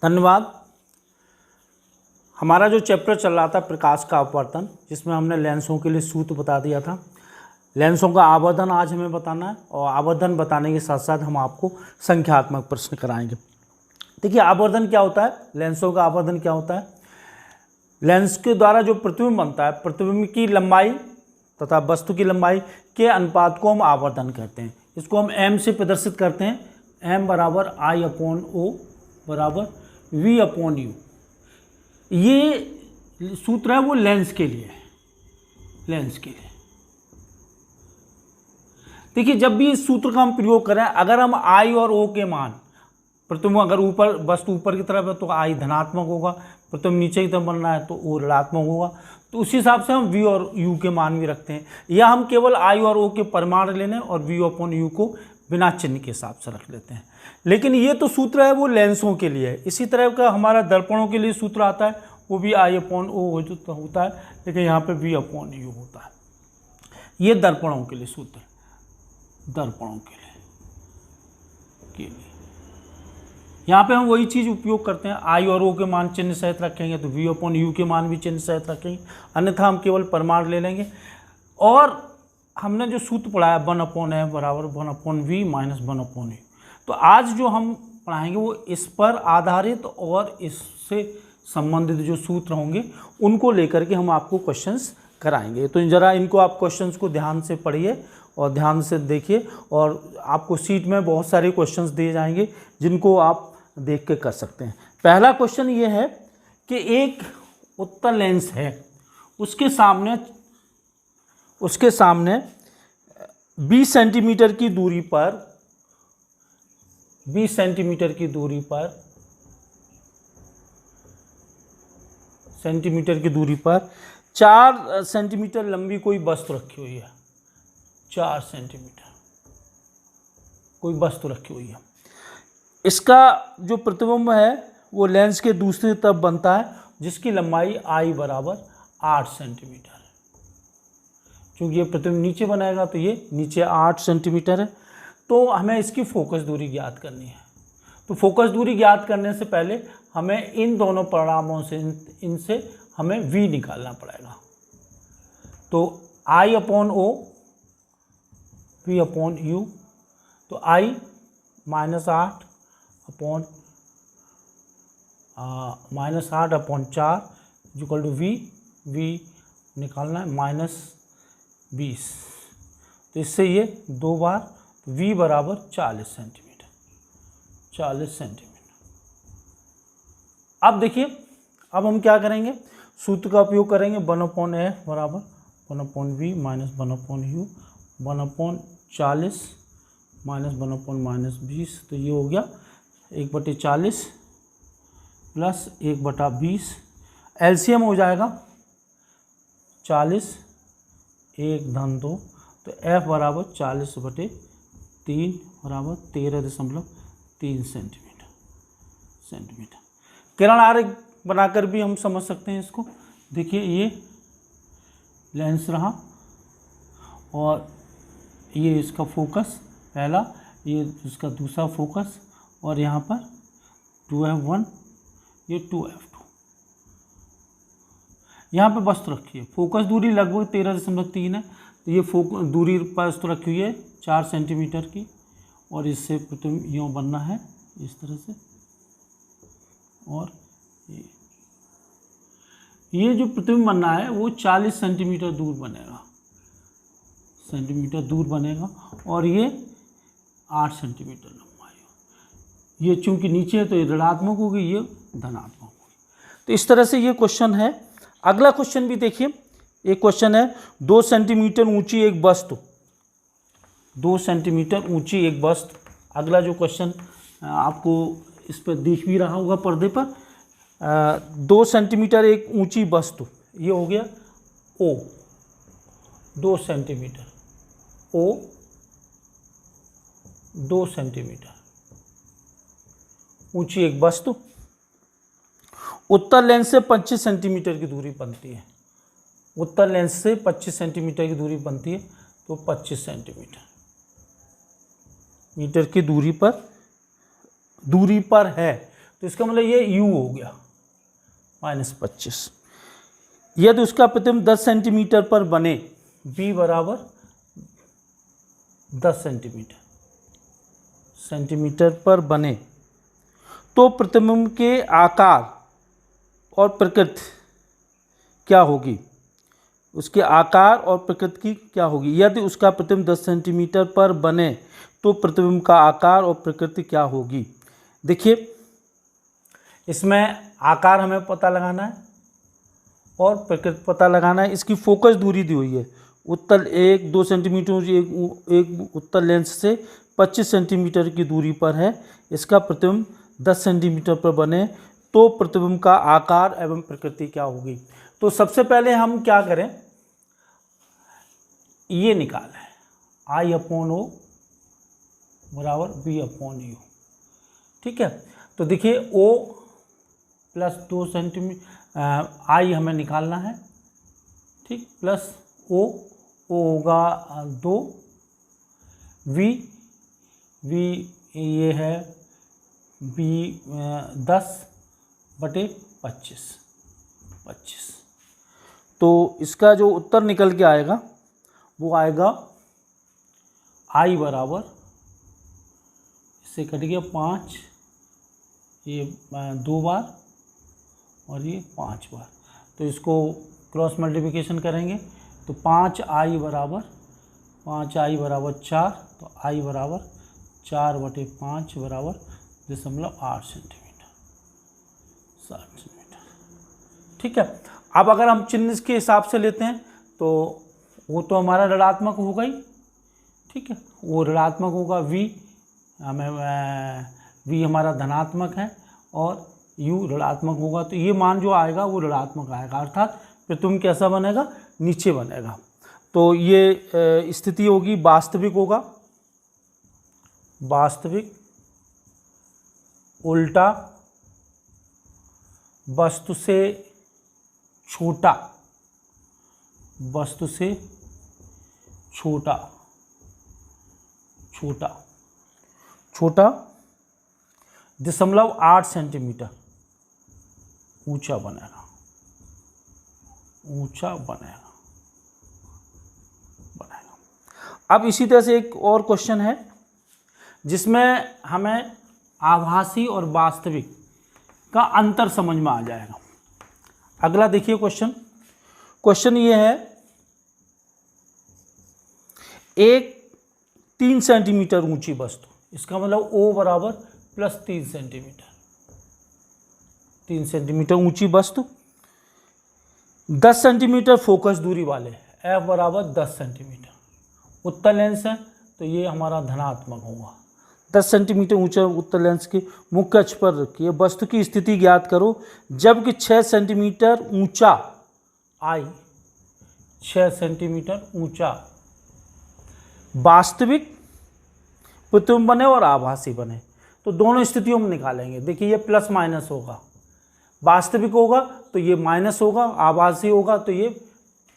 धन्यवाद। हमारा जो चैप्टर चल रहा था प्रकाश का अपवर्तन, जिसमें हमने लेंसों के लिए सूत्र बता दिया था। लेंसों का आवर्धन आज हमें बताना है और आवर्धन बताने के साथ साथ हम आपको संख्यात्मक प्रश्न कराएंगे। देखिए आवर्धन क्या होता है, लेंसों का आवर्धन क्या होता है। लेंस के द्वारा जो प्रतिबिंब बनता है, प्रतिबिंब की लंबाई तथा वस्तु की लंबाई के अनुपात को हम आवर्धन कहते हैं। इसको हम m से प्रदर्शित करते हैं, m बराबर I/O बराबर V/U। ये सूत्र है वो लेंस के लिए, लेंस के लिए। देखिए जब भी इस सूत्र का हम प्रयोग करें, अगर हम I और O के मान, प्रतिबिंब अगर ऊपर वस्तु ऊपर की तरफ है तो I धनात्मक होगा, प्रतिबिंब नीचे की तरफ बन रहा है तो O ऋणात्मक होगा। तो उसी हिसाब से हम V और U के मान भी रखते हैं, या हम केवल I और O के परिमाण लेने और V/U को बिना चिन्ह के हिसाब से रख लेते हैं। लेकिन ये तो सूत्र है वो लेंसों के लिए है। इसी तरह का हमारा दर्पणों के लिए सूत्र आता है, वो भी I/O होता है, लेकिन यहाँ पे V/U होता है। ये दर्पणों के लिए सूत्र है, दर्पणों के लिए यहाँ पे हम वही चीज़ उपयोग करते हैं। I और O के मान चिन्ह सहित रखेंगे तो V/U के मान भी चिन्ह सहित रखेंगे, अन्यथा हम केवल परिमाण ले लेंगे। और हमने जो सूत्र पढ़ा है 1/f बराबर 1/v माइनस 1/u, तो आज जो हम पढ़ाएंगे वो इस पर आधारित और इससे संबंधित जो सूत्र होंगे उनको लेकर के हम आपको क्वेश्चंस कराएंगे। तो ज़रा इनको आप क्वेश्चंस को ध्यान से पढ़िए और ध्यान से देखिए, और आपको सीट में बहुत सारे क्वेश्चंस दिए जाएंगे जिनको आप देख के कर सकते हैं। पहला क्वेश्चन ये है कि एक उत्तल लेंस है, उसके सामने 20 सेंटीमीटर की दूरी पर 20 सेंटीमीटर की दूरी पर 4 सेंटीमीटर लंबी कोई वस्तु रखी हुई है। 4 सेंटीमीटर कोई वस्तु रखी हुई है। इसका जो प्रतिबिंब है वो लेंस के दूसरी तरफ बनता है, जिसकी लंबाई I बराबर 8 सेंटीमीटर है। क्योंकि ये प्रतिबिंब नीचे बनाएगा तो ये नीचे 8 सेंटीमीटर है। तो हमें इसकी फोकस दूरी ज्ञात करनी है। तो फोकस दूरी ज्ञात करने से पहले हमें इन दोनों परिणामों से इनसे हमें V निकालना पड़ेगा। तो I/O V/U, तो I -8 upon 4 equal to V निकालना है -20। तो इससे ये 2 बार, तो V बराबर 40 सेंटीमीटर। अब देखिए, अब हम क्या करेंगे, सूत्र का उपयोग करेंगे। 1/f बराबर 1/v माइनस 1/u, 1/40 माइनस 1/-20, तो ये हो गया 1/40 प्लस 1/20। एलसीएम हो जाएगा 40 1 धन 2, तो f बराबर 40/3 बराबर 13.3 सेंटीमीटर। किरण आरेख बनाकर भी हम समझ सकते हैं इसको। देखिए ये लेंस रहा और ये इसका फोकस पहला, ये इसका दूसरा फोकस, और यहाँ पर 2f1 ये 2f2। यहाँ पे वस्तु रखी है, फोकस दूरी लगभग 13.3 है। तो ये दूरी वस्तु रखी हुई है 4 सेंटीमीटर की, और इससे प्रतिबिंब यूँ बनना है इस तरह से, और ये जो प्रतिबिंब बनना है वो 40 सेंटीमीटर दूर बनेगा, और ये 8 सेंटीमीटर लंबाई है। ये चूंकि नीचे है तो ये ऋणात्मक होगी, ये धनात्मक होगी। तो इस तरह से ये क्वेश्चन है। अगला क्वेश्चन भी देखिए, एक क्वेश्चन है 2 सेंटीमीटर ऊंची एक वस्तु, 2 सेंटीमीटर ऊंची एक वस्तु। अगला जो क्वेश्चन आपको इस पर दिख भी रहा होगा पर्दे पर, 2 सेंटीमीटर एक ऊंची वस्तु, ये हो गया O। 2 सेंटीमीटर O, 2 सेंटीमीटर ऊंची एक वस्तु उत्तल लेंस से 25 सेंटीमीटर की दूरी बनती है। उत्तल लेंस से 25 सेंटीमीटर की दूरी बनती है, तो 25 सेंटीमीटर की दूरी पर है। तो इसका मतलब ये u हो गया -25। यदि उसका प्रतिबिंब 10 सेंटीमीटर पर बने, b बराबर 10 सेंटीमीटर पर बने, तो प्रतिबिंब के आकार और प्रकृति क्या होगी? उसके आकार और प्रकृति की क्या होगी? यदि उसका प्रतिबिंब 10 सेंटीमीटर पर बने तो प्रतिबिंब का आकार और प्रकृति क्या होगी? देखिए, इसमें आकार हमें पता लगाना है और प्रकृति पता लगाना है। इसकी फोकस दूरी दी हुई है, उत्तल 1-2 सेंटीमीटर, एक उत्तल लेंस से 25 सेंटीमीटर की दूरी पर है। इसका प्रतिबिंब 10 सेंटीमीटर पर बने तो प्रतिबिंब का आकार एवं प्रकृति क्या होगी? तो सबसे पहले हम क्या करें, ये निकालें, I/O बराबर V/U। ठीक है, तो देखिए O प्लस 2 सेंटीमीटर, I हमें निकालना है, ठीक, प्लस O होगा 2, V ये है B 10/25। तो इसका जो उत्तर निकल के आएगा वो आएगा I बराबर, इससे कट गया 5, ये 2 बार और ये 5 बार, तो इसको क्रॉस मल्टीप्लिकेशन करेंगे तो 5I बराबर 4, तो I बराबर 4/5 बराबर 0.8 सेंटीमीटर, 60 सेंटीमीटर। ठीक है, अब अगर हम चिन्ह के हिसाब से लेते हैं तो वो तो हमारा ऋणात्मक होगा ही। ठीक है, वो ऋणात्मक होगा, V हमारा धनात्मक है और U ऋणात्मक होगा, तो ये मान जो आएगा वो ऋणात्मक आएगा, अर्थात प्रतिबिंब कैसा बनेगा, नीचे बनेगा। तो ये स्थिति होगी, वास्तविक होगा, वास्तविक उल्टा वस्तु से छोटा, वस्तु से छोटा 0.8 सेंटीमीटर ऊंचा बनेगा, अब इसी तरह से एक और क्वेश्चन है जिसमें हमें आभासी और वास्तविक का अंतर समझ में आ जाएगा। अगला देखिए क्वेश्चन ये है, एक 3 सेंटीमीटर ऊंची वस्तु, इसका मतलब O बराबर प्लस 3 सेंटीमीटर, 3 सेंटीमीटर ऊंची वस्तु 10 सेंटीमीटर फोकस दूरी वाले, F बराबर 10 सेंटीमीटर, उत्तल लेंस है तो ये हमारा धनात्मक होगा। 10 सेंटीमीटर ऊंचा उत्तल लेंस के मुख्य अक्ष पर रखिए, वस्तु की स्थिति ज्ञात करो जबकि 6 सेंटीमीटर ऊंचा I, 6 सेंटीमीटर ऊंचा वास्तविक प्रतिबिंब बने और आभासी बने। तो दोनों स्थितियों में निकालेंगे। देखिए ये प्लस माइनस होगा, वास्तविक होगा तो ये माइनस होगा, आभासी होगा तो ये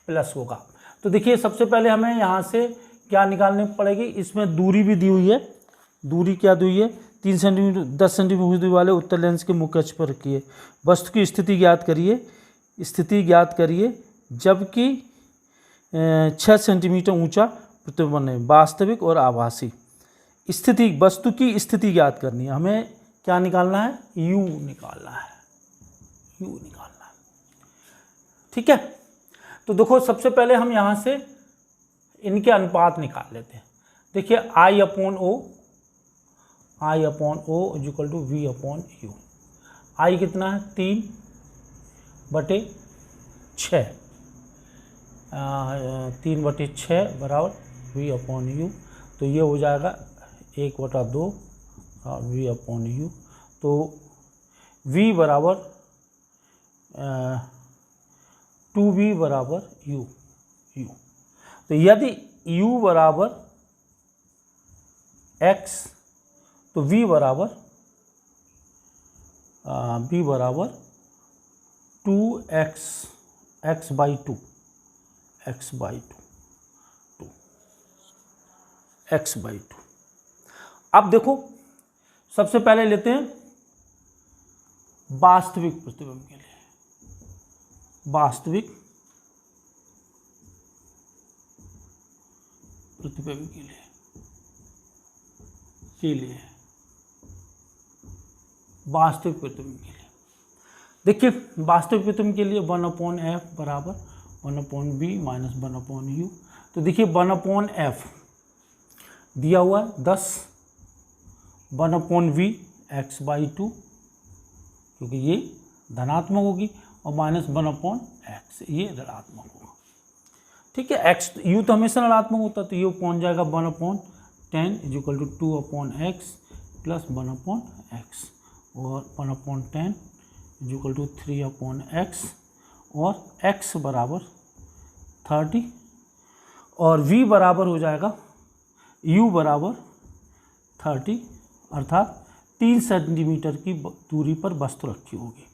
प्लस होगा। तो देखिए सबसे पहले हमें यहाँ से क्या निकालनी पड़ेगी, इसमें दूरी भी दी हुई है, दूरी क्या दी हुई है, 3 सेंटीमीटर 10 सेंटीमीटर दूरी वाले उत्तल लेंस के मुख्य अक्ष पर रखिए, वस्तु की स्थिति ज्ञात करिए जबकि 6 सेंटीमीटर ऊंचा प्रतिबिंब बने, वास्तविक और आभासी। स्थिति, वस्तु की स्थिति ज्ञात करनी है, हमें क्या निकालना है, U निकालना है। ठीक है, तो देखो सबसे पहले हम यहाँ से इनके अनुपात निकाल लेते हैं। देखिए I/O is equal to V/U। I कितना है, 3/6, 3/6 बराबर V/U, तो ये हो जाएगा 1/2 V/U। तो V बराबर 2V बराबर U। तो यदि U बराबर X तो V बराबर 2x, x/2, x/2। अब देखो सबसे पहले लेते हैं वास्तविक प्रतिबिंब के लिए, वास्तविक प्रतिबिंब के लिए वास्तविक प्रतिबिंब के लिए देखिए, वास्तविक प्रतिबिंब के लिए 1/f बराबर 1/b माइनस 1/u। तो देखिए 1/f दिया हुआ है 10, 1/v x/2 क्योंकि ये धनात्मक होगी, और माइनस 1/x ये ऋणात्मक होगा। ठीक है, x u तो हमेशा ऋणात्मक होता है, तो ये पहुंच जाएगा 1/10 equal to 2/x plus 1/x, और 1/10 इक्वल टू 3/x, और x बराबर 30, और v बराबर हो जाएगा u बराबर 30, अर्थात 30 सेंटीमीटर की दूरी पर वस्तु रखी होगी।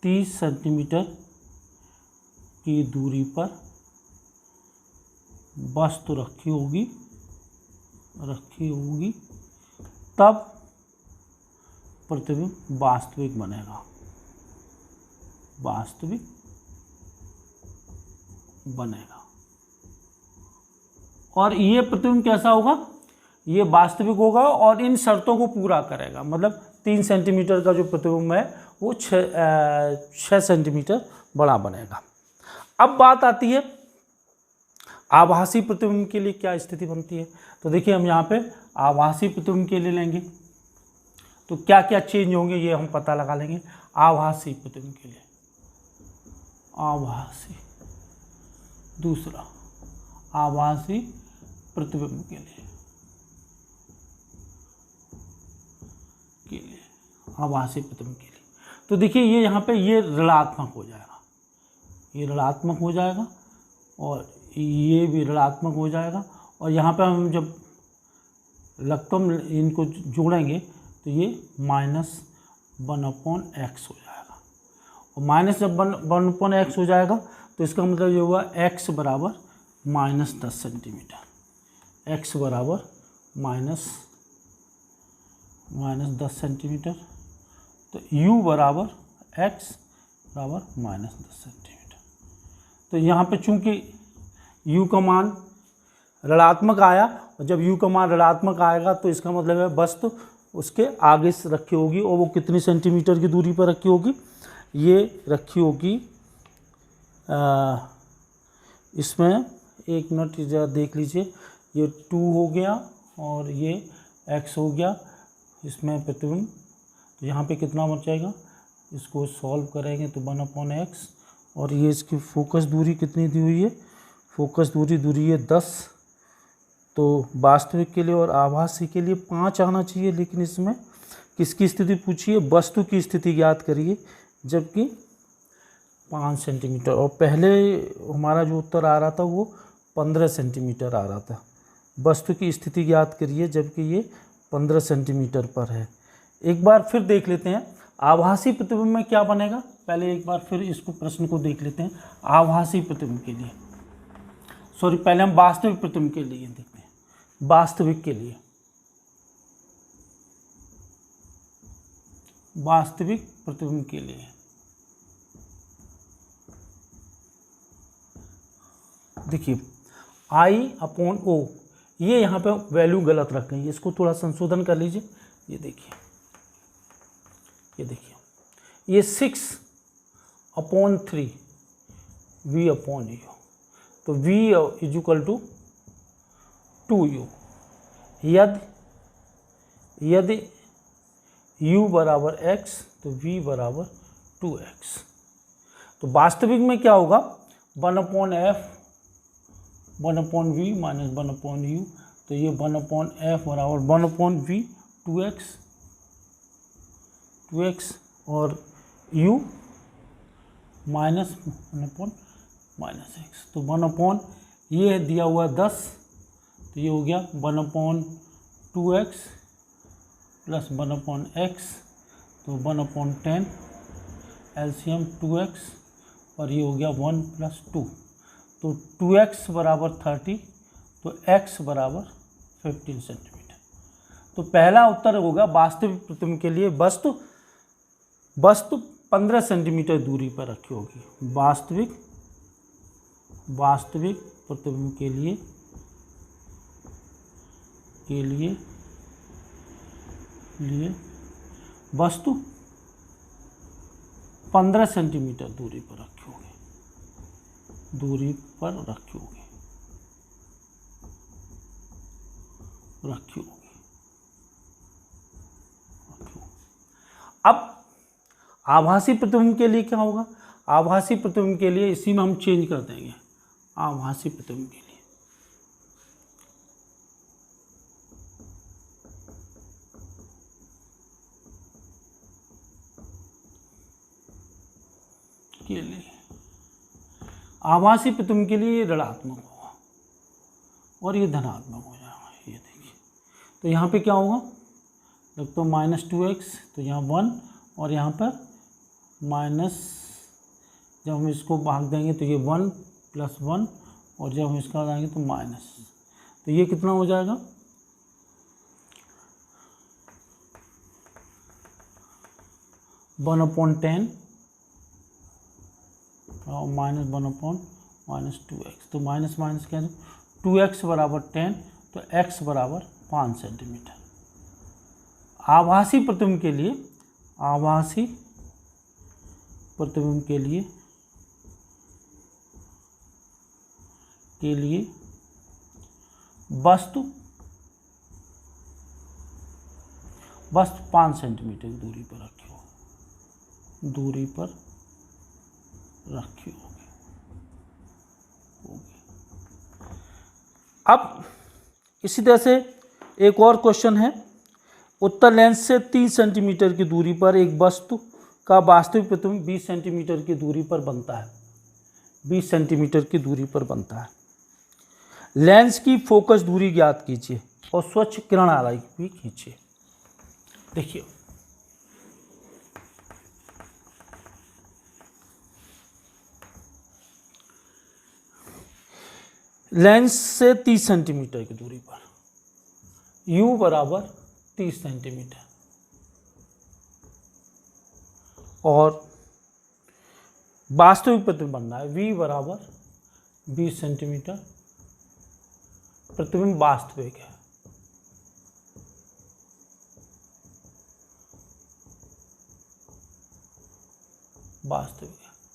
30 सेंटीमीटर की दूरी पर वस्तु रखी होगी, तब प्रतिबिंब वास्तविक बनेगा, वास्तविक बनेगा। और ये प्रतिबिंब कैसा होगा, ये वास्तविक होगा और इन शर्तों को पूरा करेगा। मतलब 3 सेंटीमीटर का जो प्रतिबिंब है वो 6 सेंटीमीटर बड़ा बनेगा। अब बात आती है आभासी प्रतिबिंब के लिए क्या स्थिति बनती है। तो देखिए हम यहाँ पे आभासी प्रतिबिंब के लिए लेंगे तो क्या क्या चेंज होंगे ये हम पता लगा लेंगे। आभासी प्रतिबिंब के लिए, आभासी, दूसरा आभासी प्रतिबिंब के लिए आभासी प्रतिबिंब के लिए। तो देखिए ये यहाँ पे ये ऋणात्मक हो जाएगा, ये ऋणात्मक हो जाएगा, और ये भी ऋणात्मक हो जाएगा, और यहाँ पे हम जब लघुत्तम इनको जोड़ेंगे तो ये -1/x हो जाएगा, और माइनस जब 1/x हो जाएगा तो इसका मतलब ये हुआ x बराबर -10 सेंटीमीटर, x बराबर -10 सेंटीमीटर, तो u बराबर x बराबर -10 सेंटीमीटर। तो यहाँ पे चूंकि u का मान ऋणात्मक आया, और जब u का मान ऋणात्मक आएगा तो इसका मतलब है वस्तु उसके आगे से रखी होगी, और वो कितनी सेंटीमीटर की दूरी पर रखी होगी, ये रखी होगी इसमें, एक मिनट ज़रा देख लीजिए, ये 2 हो गया और ये x हो गया इसमें प्रतिबिंब। तो यहाँ पे कितना बच जाएगा, इसको सॉल्व करेंगे तो 1/x, और ये इसकी फोकस दूरी कितनी दी हुई है, फोकस दूरी है 10। तो वास्तविक के लिए और आभासी के लिए 5 आना चाहिए, लेकिन इसमें किसकी स्थिति पूछी है, वस्तु की स्थिति ज्ञात करिए, जबकि 5 सेंटीमीटर, और पहले हमारा जो उत्तर आ रहा था वो 15 सेंटीमीटर आ रहा था। वस्तु की स्थिति ज्ञात करिए जबकि ये 15 सेंटीमीटर पर है। एक बार फिर देख लेते हैं आभासी प्रतिबिंब में क्या बनेगा। पहले एक बार फिर इसको प्रश्न को देख लेते हैं आभासी प्रतिबिंब के लिए, सॉरी पहले हम वास्तविक प्रतिबिंब के लिए देखते हैं। वास्तविक के लिए, वास्तविक प्रतिबिंब के लिए देखिए I/O, ये यहाँ पे वैल्यू गलत रख गई है, इसको थोड़ा संशोधन कर लीजिए। ये देखिए, ये 6/3 V/U, तो V इक्वल टू 2U। यदि U बराबर x तो V बराबर 2x। तो वास्तविक में क्या होगा, 1/f 1/v माइनस 1/u, तो ये 1/f बराबर 1/v 2x, और u माइनस 1/x, तो 1/, ये दिया हुआ 10, तो ये हो गया 1/2x प्लस 1/x, तो 1/10 एलसीएम 2x, और ये हो गया 1 + 2, तो 2x बराबर 30, तो x बराबर 15 सेंटीमीटर। तो पहला उत्तर होगा वास्तविक प्रतिबिंब के लिए वस्तु वस्तु 15 सेंटीमीटर दूरी पर रखी होगी। वास्तविक प्रतिबिंब के लिए वस्तु 15 सेंटीमीटर दूरी पर रखी होगी। अब आभासी प्रतिबिंब के लिए क्या होगा? आभासी प्रतिबिंब के लिए इसी में हम चेंज कर देंगे। आभासी प्रतिबिंब के लिए आभासी प्रतिबिंब के लिए ये ऋणात्मक होगा और ये धनात्मक हो जाएगा। ये देखिए, तो यहाँ पे क्या होगा? जब तो -2x, तो यहाँ 1 और यहाँ पर माइनस, जब हम इसको भाग देंगे तो ये 1 + 1 और जब हम इसका जाएंगे तो माइनस, तो ये कितना हो जाएगा? 1/10 और -1/-2x, तो माइनस क्या है? 2x = 10, तो x = 5 सेंटीमीटर। आभासी प्रतिबिंब के लिए वस्तु 5 सेंटीमीटर की दूरी पर रखी होगी। अब इसी तरह से एक और क्वेश्चन है। उत्तर लेंस से 3 सेंटीमीटर की दूरी पर एक वस्तु का वास्तविक प्रतिबिंब 20 सेंटीमीटर की दूरी पर बनता है। 20 सेंटीमीटर की दूरी पर बनता है। लेंस की फोकस दूरी ज्ञात कीजिए और स्वच्छ किरण आरेख भी खींचिए। देखिए, लेंस से 30 सेंटीमीटर की दूरी पर u = 30 सेंटीमीटर और वास्तविक प्रतिबिंब बनना है v = 20 सेंटीमीटर। प्रतिबिंब वास्तविक है।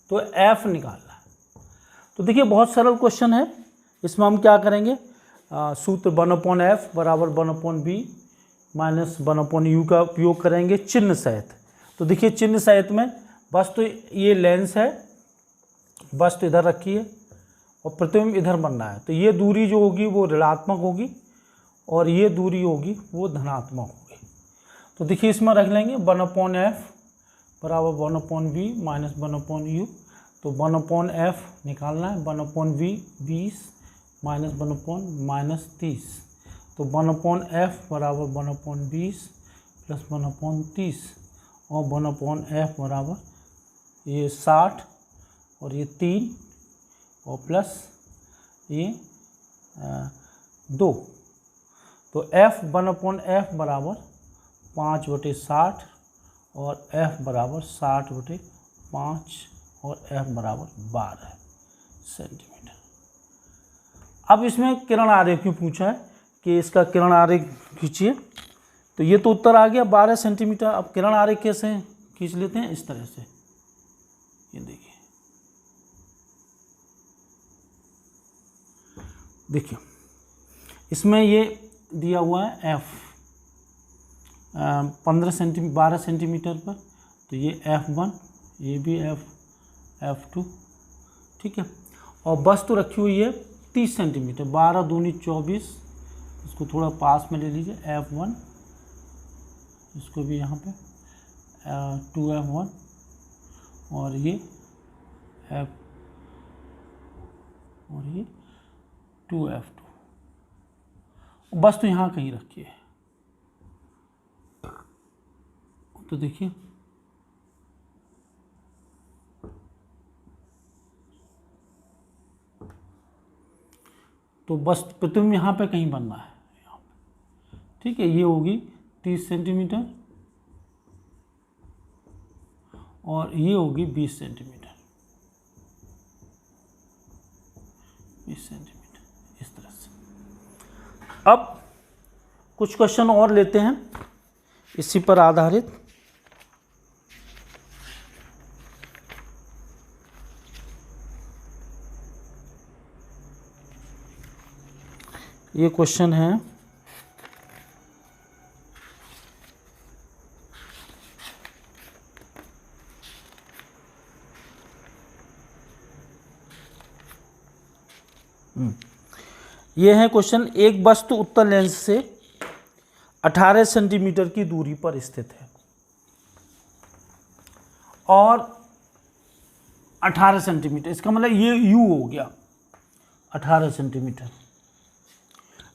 तो f निकालना है। तो देखिए, बहुत सरल क्वेश्चन है। इसमें हम क्या करेंगे? सूत्र 1/f = 1/b - 1/u का उपयोग करेंगे चिन्ह सहित। तो देखिए, चिन्ह सहित में वस्तु ये लेंस है, वस्तु इधर रखी है और प्रतिबिंब इधर बनना है। तो ये दूरी जो होगी वो ऋणात्मक होगी और ये दूरी होगी वो धनात्मक होगी। तो देखिए, इसमें रख लेंगे 1/f = 1/b - 1/u। तो 1/f निकालना है, 1/v 20 - 1/-30, तो 1/f = 1/20 + 1/30 और 1/f = ये 60 और ये 3 और प्लस ये 2। तो 1/f = 5/60 और f = 60/5 और f = 12 सेंटीमीटर। अब इसमें किरण आरेख भी पूछा है कि इसका किरण आरेख खींचिए। तो ये तो उत्तर आ गया 12 सेंटीमीटर। अब किरण आरेख कैसे खींच लेते हैं? इस तरह से, ये देखिए, इसमें ये दिया हुआ है f 12 सेंटीमीटर पर, तो ये f1, ये भी f2, ठीक है। और वस्तु रखी हुई है 30 सेंटीमीटर, 12 दूनी 24, इसको थोड़ा पास में ले लीजिए, f1, इसको भी यहाँ पे 2f1 और ये f और ये 2f2। वस्तु यहाँ कहीं रखी है। तो देखिए, तो बस प्रतिबिंब यहाँ पे कहीं बनना है, यहाँ पे, ठीक है। ये होगी 30 सेंटीमीटर और ये होगी 20 सेंटीमीटर, 20 सेंटीमीटर इस तरह से। अब कुछ क्वेश्चन और लेते हैं इसी पर आधारित। ये क्वेश्चन है ये है क्वेश्चन, एक वस्तु उत्तल लेंस से 18 सेंटीमीटर की दूरी पर स्थित है और 18 सेंटीमीटर, इसका मतलब ये u हो गया 18 सेंटीमीटर,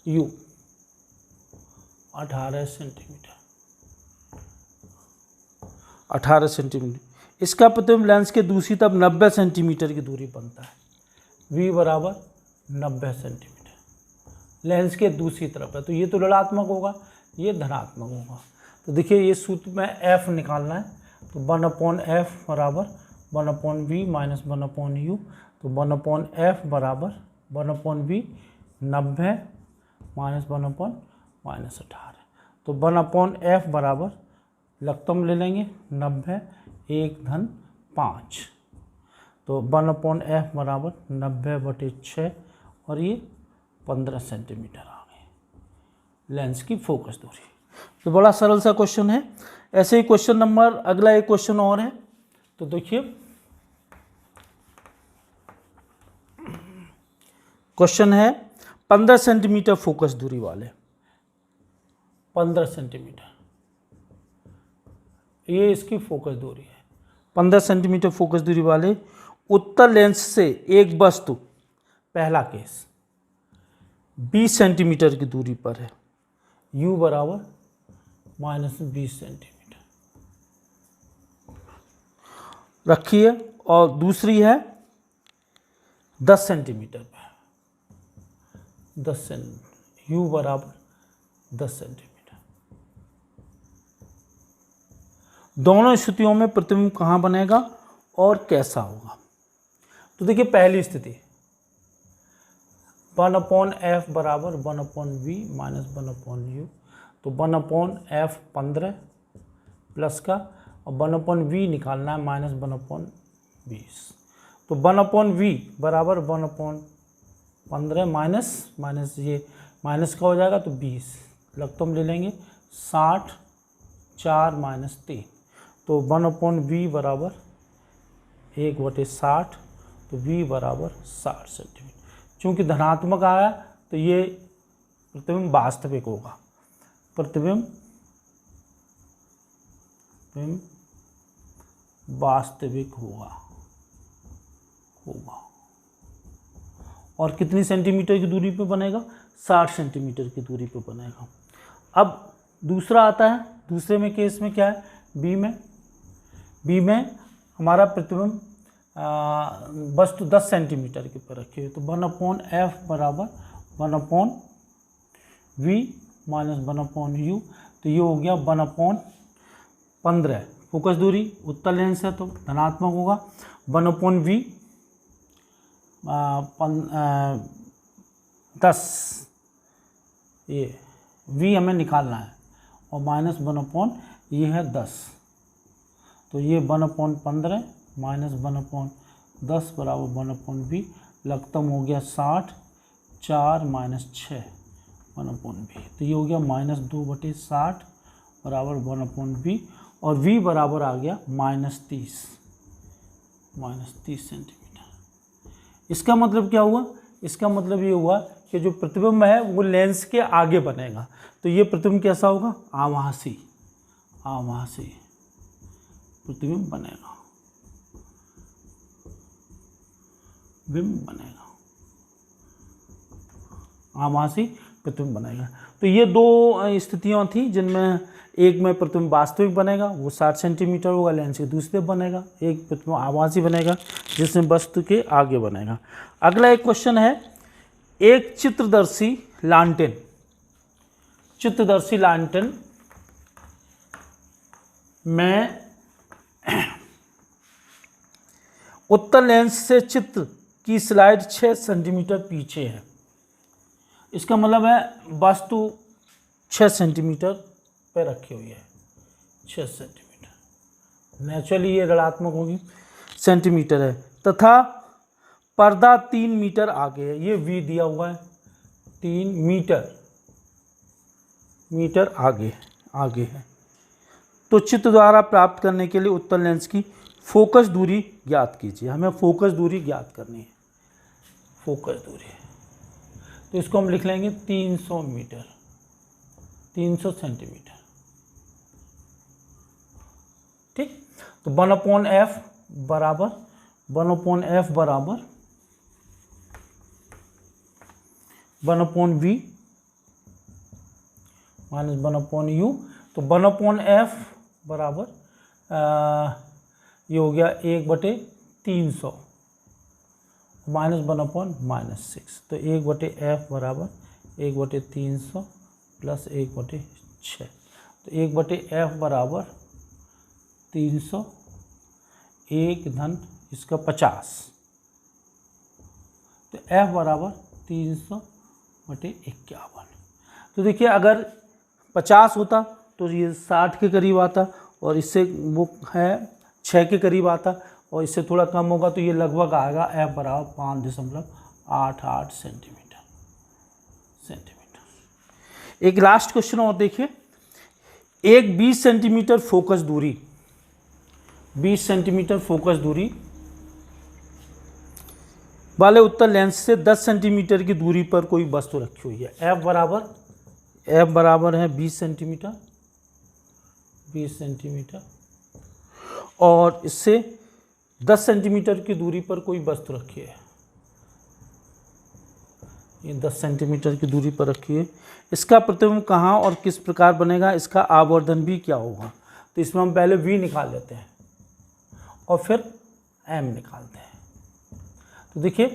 u 18 सेंटीमीटर, 18 सेंटीमीटर। इसका प्रतिबिंब लेंस के दूसरी तरफ 90 सेंटीमीटर की दूरी बनता है, v बराबर 90 सेंटीमीटर लेंस के दूसरी तरफ है, तो ये तो ऋणात्मक होगा, ये धनात्मक होगा। तो देखिए ये सूत्र में f निकालना है, तो 1/f बराबर 1/v माइनस 1/u, तो 1/f बराबर 1/v 90 माइनस 1/-18, तो 1/f बराबर लघुत्तम ले लेंगे 90 1 धन 5, तो 1/f बराबर 90/6 और ये 15 सेंटीमीटर आ गए लेंस की फोकस दूरी। तो बड़ा सरल सा क्वेश्चन है। ऐसे ही क्वेश्चन नंबर, अगला एक क्वेश्चन और है, तो देखिए क्वेश्चन है 15 सेंटीमीटर फोकस दूरी वाले, 15 सेंटीमीटर ये इसकी फोकस दूरी है। 15 सेंटीमीटर फोकस दूरी वाले उत्तल लेंस से एक वस्तु, पहला केस 20 सेंटीमीटर की दूरी पर है, u बराबर -20 सेंटीमीटर रखिए, और दूसरी है 10 सेंटीमीटर पर, 10 सेंटीमीटर, u बराबर 10 सेंटीमीटर। दोनों स्थितियों में प्रतिबिंब कहाँ बनेगा और कैसा होगा? तो देखिए पहली स्थिति 1/f बराबर 1/v माइनस 1/u, तो 1/f 15 प्लस का, और 1/v निकालना है माइनस 1/20, तो 1/v बराबर 1/15 माइनस ये माइनस का हो जाएगा तो 20, लघुत्तम ले लेंगे 60 4 माइनस 3, तो 1/v बराबर 1/60, तो v बराबर 60 सेंटीमीटर। चूँकि धनात्मक आया तो ये प्रतिबिंब वास्तविक होगा, प्रतिबिंब वास्तविक होगा। और कितनी सेंटीमीटर की दूरी पे बनेगा? 60 सेंटीमीटर की दूरी पे बनेगा। अब दूसरा आता है, दूसरे में केस में क्या है, बी में हमारा प्रतिबिंब वस्तु 10 सेंटीमीटर के पर रखी हुई, तो 1/f बराबर 1/v माइनस 1/u, तो ये हो गया 1/15। फोकस दूरी उत्तल लेंस है तो धनात्मक होगा, 1/v 10, ये v हमें निकालना है, और माइनस 1/, ये है 10, तो ये 1/15 माइनस 1/10 बराबर 1/v, लघुत्तम हो गया 60 4 माइनस 6 1/v, तो ये हो गया -2/60 बराबर 1/v, और v बराबर आ गया -30 सेंटीमीटर। इसका मतलब क्या हुआ? इसका मतलब ये हुआ कि जो प्रतिबिंब है वो लेंस के आगे बनेगा, तो ये प्रतिबिंब कैसा होगा? आभासी प्रतिबिंब बनेगा, आभासी प्रतिबिंब बनेगा। तो ये दो स्थितियां थी जिनमें एक में प्रतिबिंब वास्तविक बनेगा, वो 60 सेंटीमीटर होगा, लेंस के दूसरे बनेगा, एक प्रतिबिंब आभासी बनेगा जिसमें वस्तु के आगे बनेगा। अगला एक क्वेश्चन है, एक चित्रदर्शी लालटेन में उत्तर लेंस से चित्र की स्लाइड 6 सेंटीमीटर पीछे है। इसका मतलब है वस्तु 6 सेंटीमीटर पे रखी हुई है, 6 सेंटीमीटर, नेचुरली ये ऋणात्मक होगी, सेंटीमीटर है, तथा पर्दा 3 मीटर आगे है। ये V दिया हुआ है, 3 मीटर आगे है। तो चित्र द्वारा प्राप्त करने के लिए उत्तर लेंस की फोकस दूरी ज्ञात कीजिए। हमें फोकस दूरी ज्ञात करनी है, फोकस दूरी। तो इसको हम लिख लेंगे 300 मीटर, 300 सेंटीमीटर, ठीक। तो 1/f बराबर 1/f बराबर 1/v माइनस 1/u। तो 1/f बराबर ये हो गया 1/300 माइनस 1/-6। तो 1/f बराबर 1/300 प्लस 1/6। तो 1/f बराबर 300, 1 धन इसका 50। तो f बराबर 300/51। तो देखिए अगर 50 होता तो ये 60 के करीब आता, और इससे वो है 6 के करीब आता, और इससे थोड़ा कम होगा तो ये लगभग आएगा f बराबर 5.88 सेंटीमीटर। एक लास्ट क्वेश्चन और देखिए। एक 20 सेंटीमीटर फोकस दूरी, 20 सेंटीमीटर फोकस दूरी वाले उत्तर लेंस से 10 सेंटीमीटर की दूरी पर कोई वस्तु रखी हुई है। f बराबर है 20 सेंटीमीटर, 20 सेंटीमीटर, और इससे 10 सेंटीमीटर की दूरी पर कोई वस्तु रखी है। ये 10 सेंटीमीटर की दूरी पर रखी है। इसका प्रतिबिंब कहाँ और किस प्रकार बनेगा, इसका आवर्धन भी क्या होगा। तो इसमें हम पहले v निकाल लेते हैं और फिर m निकालते हैं। तो देखिए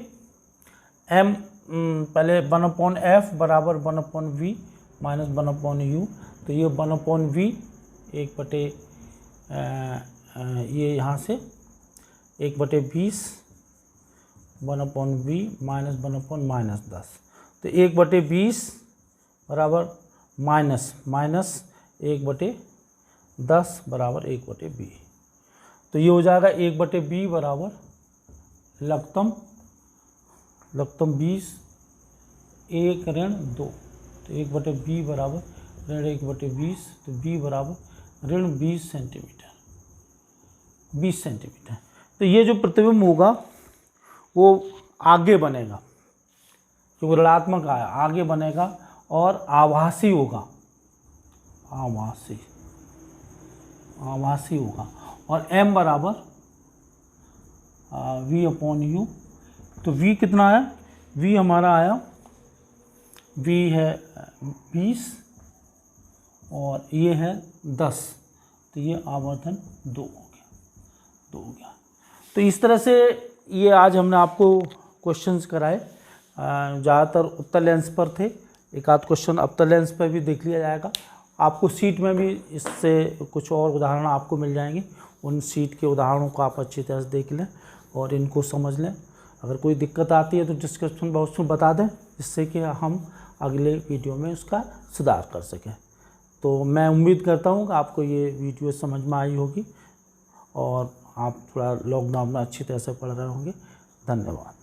m पहले 1/f बराबर 1/v माइनस 1/u। तो ये 1/v 1/, ये यहाँ से 1/20 1/v माइनस 1/-10। तो 1/20 बराबर माइनस 1/10 बराबर 1/b। तो ये हो जाएगा 1/b बराबर लघुत्तम 20 1 ऋण 2। तो 1/b बराबर ऋण 1/20। तो b बराबर ऋण 20 सेंटीमीटर, 20 सेंटीमीटर। तो ये जो प्रतिबिंब होगा वो आगे बनेगा, जो ऋणात्मक आया आगे बनेगा, और आभासी होगा, आभासी होगा। और m बराबर v/u। तो v कितना है, v हमारा आया, v है 20 और ये है 10। तो ये आवर्धन 2 हो गया। तो इस तरह से ये आज हमने आपको क्वेश्चंस कराए, ज़्यादातर उत्तर लेंस पर थे। एक आध क्वेश्चन अवतल लेंस पर भी देख लिया जाएगा। आपको सीट में भी इससे कुछ और उदाहरण आपको मिल जाएंगे। उन सीट के उदाहरणों को आप अच्छी तरह से देख लें और इनको समझ लें। अगर कोई दिक्कत आती है तो डिस्क्रिप्शन बॉक्स में बता दें, जिससे कि हम अगले वीडियो में उसका सुधार कर सकें। तो मैं उम्मीद करता हूँ कि आपको ये वीडियो समझ में आई होगी और आप थोड़ा लॉकडाउन में अच्छी तरह से पढ़ रहे होंगे। धन्यवाद।